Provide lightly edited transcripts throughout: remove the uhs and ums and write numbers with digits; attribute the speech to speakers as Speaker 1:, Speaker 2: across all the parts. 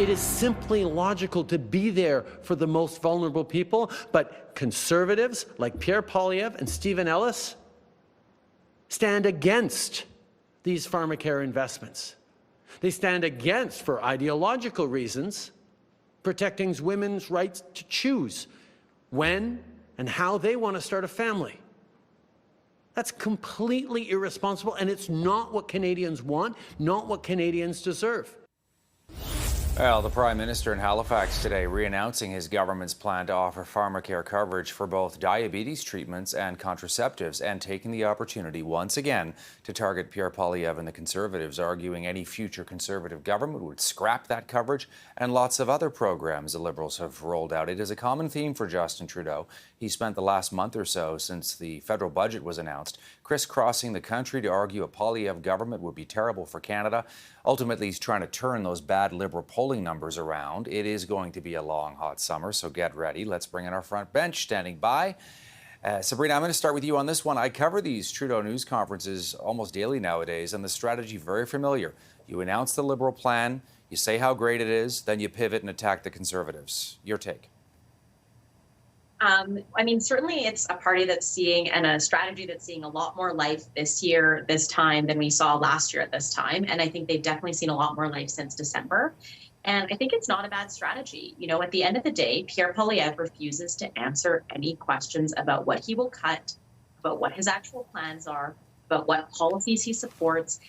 Speaker 1: It is simply logical to be there for the most vulnerable people, but Conservatives like Pierre Poilievre and Stephen Ellis stand against these Pharmacare investments. They stand against, for ideological reasons, protecting women's rights to choose when and how they want to start a family. That's completely irresponsible, and it's not what Canadians want, not what Canadians deserve.
Speaker 2: Well, the Prime Minister in Halifax today re-announcing his government's plan to offer Pharmacare coverage for both diabetes treatments and contraceptives, and taking the opportunity once again to target Pierre Poilievre and the Conservatives, arguing any future Conservative government would scrap that coverage and lots of other programs the Liberals have rolled out. It is a common theme for Justin Trudeau. He spent the last month or so since the federal budget was announced crisscrossing the country to argue a Poilievre government would be terrible for Canada. Ultimately, he's trying to turn those bad Liberal polling numbers around. It is going to be a long, hot summer, so get ready. Let's bring in our front bench standing by. Sabrina, I'm going to start with you on this one. I cover these Trudeau news conferences almost daily nowadays, and the strategy very familiar. You announce the Liberal plan, you say how great it is, then you pivot and attack the Conservatives. Your take?
Speaker 3: Certainly it's a party that's seeing, and a strategy that's seeing, a lot more life this year, this time, than we saw last year at this time. And I think they've definitely seen a lot more life since December. And I think it's not a bad strategy. You know, at the end of the day, Pierre Poilievre refuses to answer any questions about what he will cut, about what his actual plans are, about what policies he supports,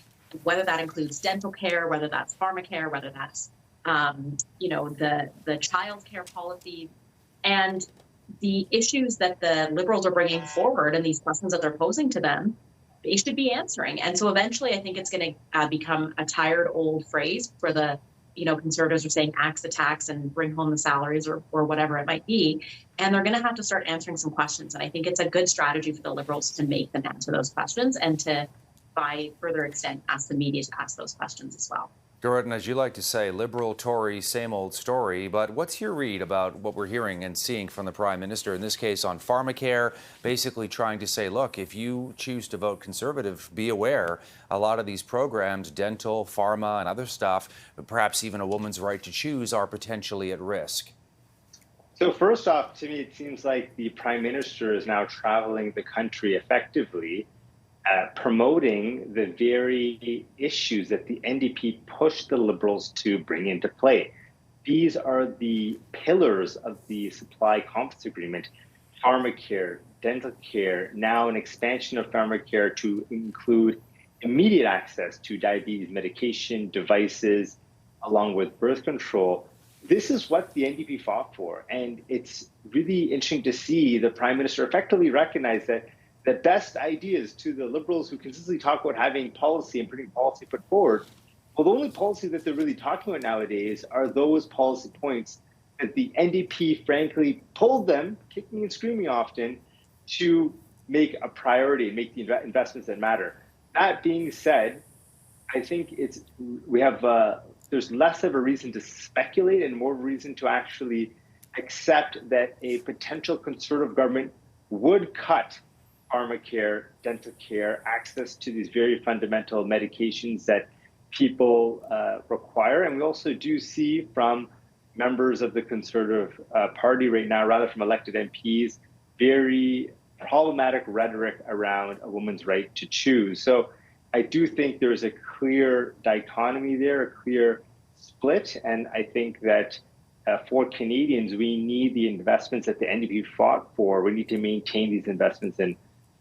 Speaker 3: whether that includes dental care, whether that's Pharmacare, whether that's, the child care policy. And the issues that the Liberals are bringing forward and these questions that they're posing to them, they should be answering. And so eventually I think it's going to become a tired old phrase for the, Conservatives are saying axe the tax and bring home the salaries or whatever it might be. And they're going to have to start answering some questions. And I think it's a good strategy for the Liberals to make them answer those questions and to, by further extent, ask the media to ask those questions as well.
Speaker 2: Gurratan, as you like to say, Liberal, Tory, same old story. But what's your read about what we're hearing and seeing from the Prime Minister, in this case on Pharmacare, basically trying to say, look, if you choose to vote Conservative, be aware a lot of these programs, dental, pharma and other stuff, perhaps even a woman's right to choose, are potentially at risk?
Speaker 4: So first off, to me, it seems like the Prime Minister is now traveling the country effectively, promoting the very issues that the NDP pushed the Liberals to bring into play. These are the pillars of the supply confidence agreement: Pharmacare, dental care, now an expansion of Pharmacare to include immediate access to diabetes medication, devices, along with birth control. This is what the NDP fought for. And it's really interesting to see the Prime Minister effectively recognize that the best ideas to the Liberals, who consistently talk about having policy and putting policy put forward, well, the only policy that they're really talking about nowadays are those policy points that the NDP, frankly, told them, kicking and screaming often, to make a priority, make the investments that matter. That being said, I think there's less of a reason to speculate and more reason to actually accept that a potential Conservative government would cut Pharmacare, dental care, access to these very fundamental medications that people require. And we also do see from members of the Conservative Party right now, rather from elected MPs, very problematic rhetoric around a woman's right to choose. So I do think there's a clear dichotomy there, a clear split. And I think that for Canadians, we need the investments that the NDP fought for. We need to maintain these investments in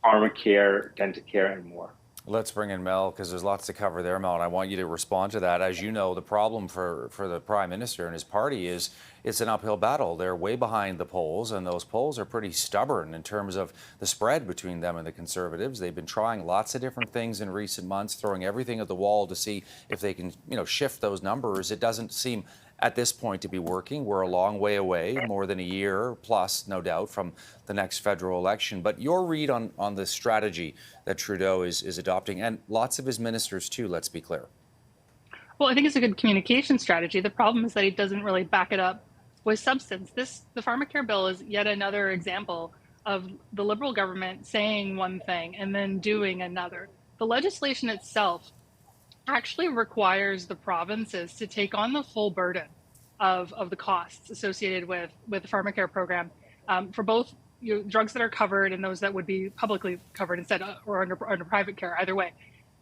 Speaker 4: Pharmacare, dental care, and more.
Speaker 2: Let's bring in Mel, because there's lots to cover there, Mel, and I want you to respond to that. As you know, the problem for the Prime Minister and his party is it's an uphill battle. They're way behind the polls, and those polls are pretty stubborn in terms of the spread between them and the Conservatives. They've been trying lots of different things in recent months, throwing everything at the wall to see if they can, shift those numbers. It doesn't seem at this point to be working. We're a long way away, more than a year plus, no doubt, from the next federal election. But your read on the strategy that Trudeau is adopting, and lots of his ministers too, let's be clear.
Speaker 5: Well, I think it's a good communication strategy. The problem is that he doesn't really back it up with substance. The Pharmacare bill is yet another example of the Liberal government saying one thing and then doing another. The legislation itself actually requires the provinces to take on the full burden of the costs associated with the Pharmacare program for both drugs that are covered and those that would be publicly covered instead or under private care, either way.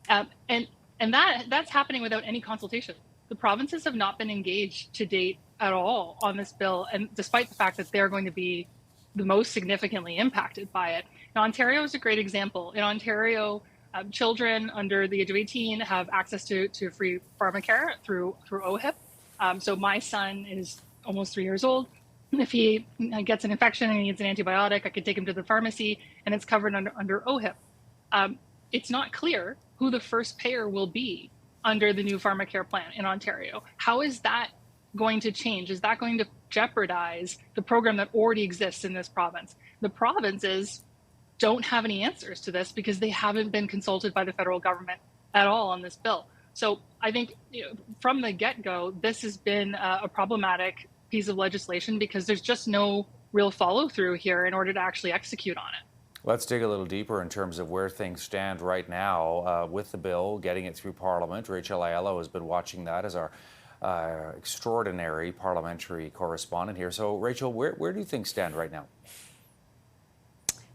Speaker 5: And that's happening without any consultation. The provinces have not been engaged to date at all on this bill, and despite the fact that they're going to be the most significantly impacted by it. Now, Ontario is a great example. In Ontario, children under the age of 18 have access to free Pharmacare through OHIP. So my son is almost 3 years old. If he gets an infection and he needs an antibiotic, I could take him to the pharmacy, and it's covered under OHIP. It's not clear who the first payer will be under the new Pharmacare plan in Ontario. How is that going to change? Is that going to jeopardize the program that already exists in this province? The provinces don't have any answers to this because they haven't been consulted by the federal government at all on this bill. So I think from the get-go, this has been a problematic piece of legislation because there's just no real follow-through here in order to actually execute on it.
Speaker 2: Let's dig a little deeper in terms of where things stand right now with the bill, getting it through Parliament. Rachel Aiello has been watching that as our extraordinary parliamentary correspondent here. So, Rachel, where do things stand right now?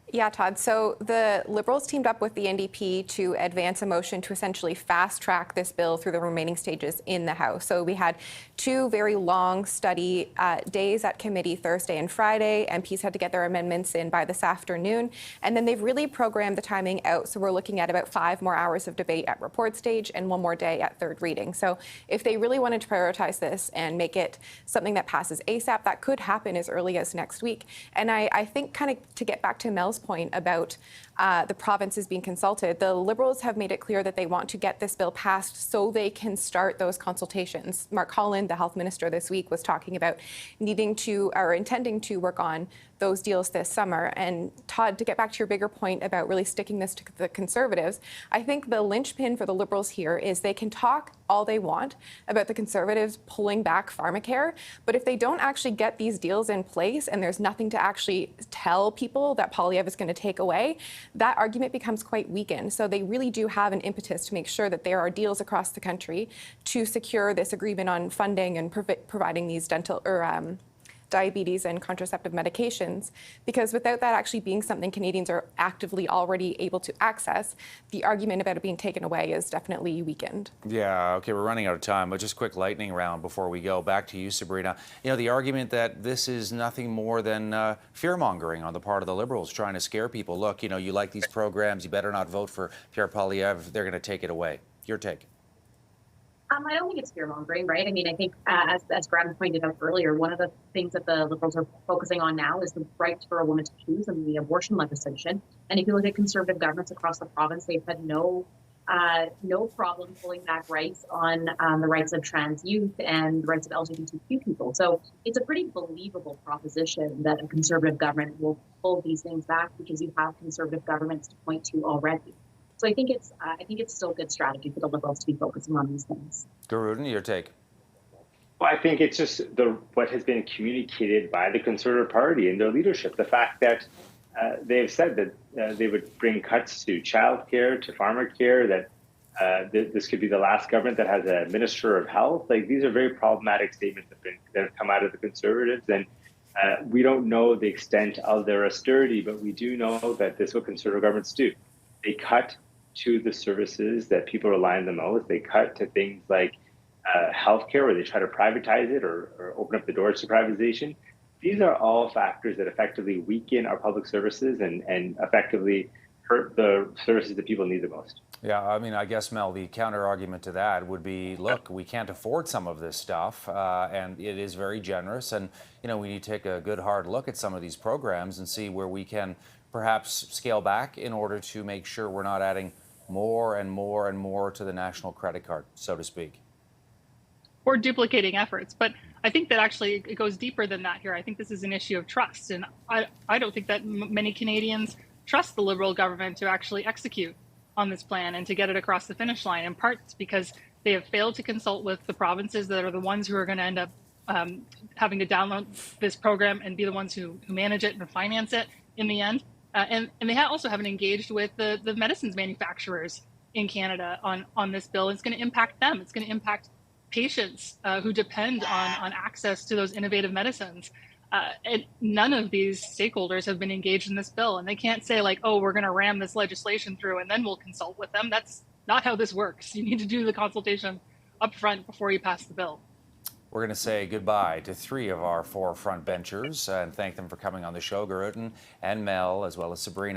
Speaker 6: Yeah, Todd. So the Liberals teamed up with the NDP to advance a motion to essentially fast track this bill through the remaining stages in the House. So we had 2 very long study days at committee Thursday and Friday. MPs had to get their amendments in by this afternoon. And then they've really programmed the timing out. So we're looking at about 5 more hours of debate at report stage and 1 more day at third reading. So if they really wanted to prioritize this and make it something that passes ASAP, that could happen as early as next week. And I think kind of to get back to Mel's point about the provinces being consulted, the Liberals have made it clear that they want to get this bill passed so they can start those consultations. Mark Holland, the health minister this week, was talking about needing to or intending to work on those deals this summer. And Todd, to get back to your bigger point about really sticking this to the Conservatives, I think the linchpin for the Liberals here is they can talk all they want about the Conservatives pulling back Pharmacare, but if they don't actually get these deals in place and there's nothing to actually tell people that Poilievre is going to take away, that argument becomes quite weakened. So they really do have an impetus to make sure that there are deals across the country to secure this agreement on funding and providing these dental or diabetes and contraceptive medications, because without that actually being something Canadians are actively already able to access, the argument about it being taken away is definitely weakened.
Speaker 2: Yeah, okay, we're running out of time, but just quick lightning round before we go. Back to you, Sabrina. You know, the argument that this is nothing more than fear-mongering on the part of the Liberals, trying to scare people. Look, you know, you like these programs, you better not vote for Pierre Poilievre, they're going to take it away. Your take?
Speaker 3: I don't think it's fear-mongering, right? I mean, I think, as Graham pointed out earlier, one of the things that the Liberals are focusing on now is the right for a woman to choose and the abortion legislation. And if you look at Conservative governments across the province, they've had no problem pulling back rights on the rights of trans youth and the rights of LGBTQ people. So it's a pretty believable proposition that a Conservative government will pull these things back because you have Conservative governments to point to already. So I think it's still a good strategy for the Liberals to be focusing on these things.
Speaker 2: Gurratan, your take?
Speaker 4: Well, I think it's just what has been communicated by the Conservative Party and their leadership. The fact that they've said that they would bring cuts to childcare, to Pharmacare, that this could be the last government that has a Minister of Health. Like, these are very problematic statements that have come out of the Conservatives. And we don't know the extent of their austerity, but we do know that this is what Conservative governments do. They cut to the services that people rely on the most. They cut to things like healthcare, where they try to privatize it or open up the doors to privatization. These are all factors that effectively weaken our public services and effectively hurt the services that people need the most.
Speaker 2: Yeah, I mean, I guess, Mel, the counter argument to that would be, look, we can't afford some of this stuff, and it is very generous, and, you know, we need to take a good hard look at some of these programs and see where we can perhaps scale back in order to make sure we're not adding more and more and more to the national credit card, so to speak.
Speaker 5: Or duplicating efforts. But I think that actually it goes deeper than that here. I think this is an issue of trust. And I don't think that many Canadians trust the Liberal government to actually execute on this plan and to get it across the finish line, in part because they have failed to consult with the provinces that are the ones who are going to end up having to download this program and be the ones who manage it and finance it in the end. And they also haven't engaged with the medicines manufacturers in Canada on this bill. It's going to impact them. It's going to impact patients who depend on access to those innovative medicines. And none of these stakeholders have been engaged in this bill, and they can't say like, oh, we're going to ram this legislation through and then we'll consult with them. That's not how this works. You need to do the consultation up front before you pass the bill.
Speaker 2: We're going to say goodbye to 3 of our 4 front benchers and thank them for coming on the show, Gurratan and Mel, as well as Sabrina.